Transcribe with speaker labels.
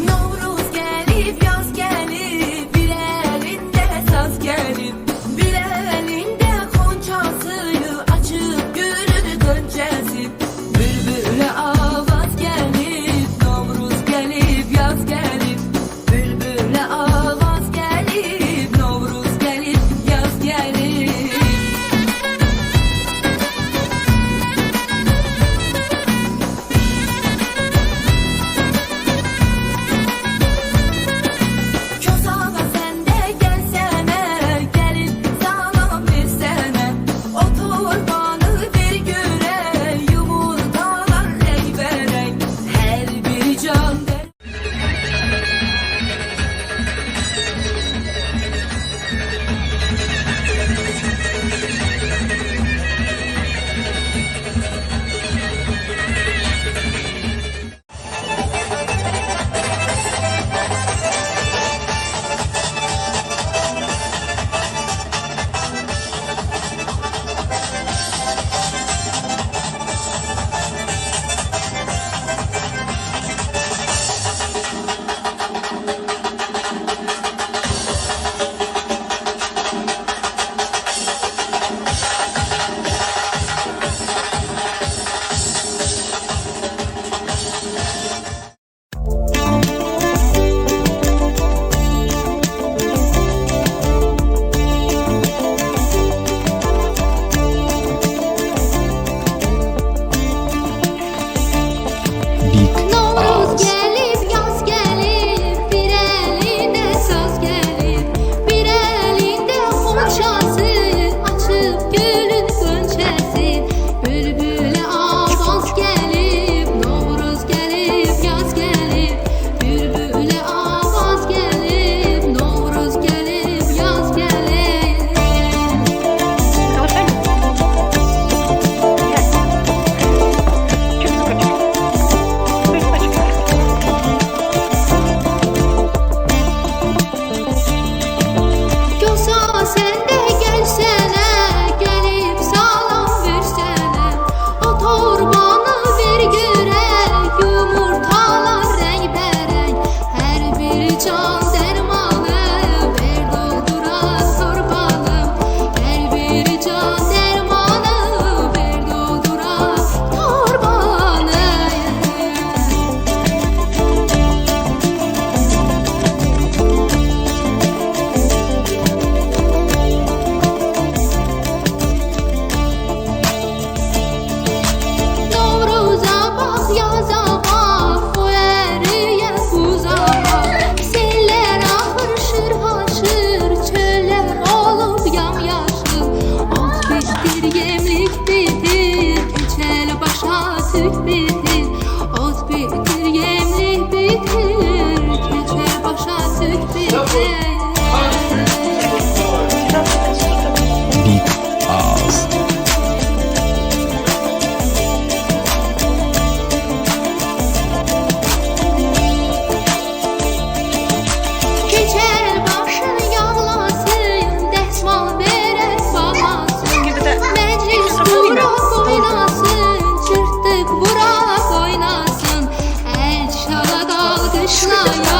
Speaker 1: Novruz gelip yaz gelip bir elinde saz gelip bir elinde konçasını açıp gülünü göncesi bülbüle avaz gelip Novruz gelip yaz gelip bülbüle avaz gelip Novruz gelip yaz gelip. Közağa sen de gelsene, gelip salam versene. O torbanı bir göre, yumurtalar rengarenk. Her biri can der. Novruz gelip yaz gelip bir elinde saz gelip bir elinde konçası açıp gülün gönçesi bülbüle avaz gelip Novruz gelip yaz gelip bülbüle avaz gelip Novruz gelip yaz gelip. Közağa sen de gelsene, gelip salam versene. O torbanı bir göre, yumurtalar rengarenk. Her biri can dermanı, ver dolduran torbanım. Her biri can dermanı, ver dolduran torbanı. Novruz'a bak, yaza bak, bu eriye buza bak. Seller ahırışır haşır, çöller olup yamyaşır. Ot bitir, yemlik bitir, keçel başa tük bitir. Ot bitir, yemlik bitir, keçel başa tük bitir. Keçer başın yağlasın, dəsmal verək bağlasın. Məclis bura oynasın, çırtdıq bura oynasın. El çalad alqışlaya.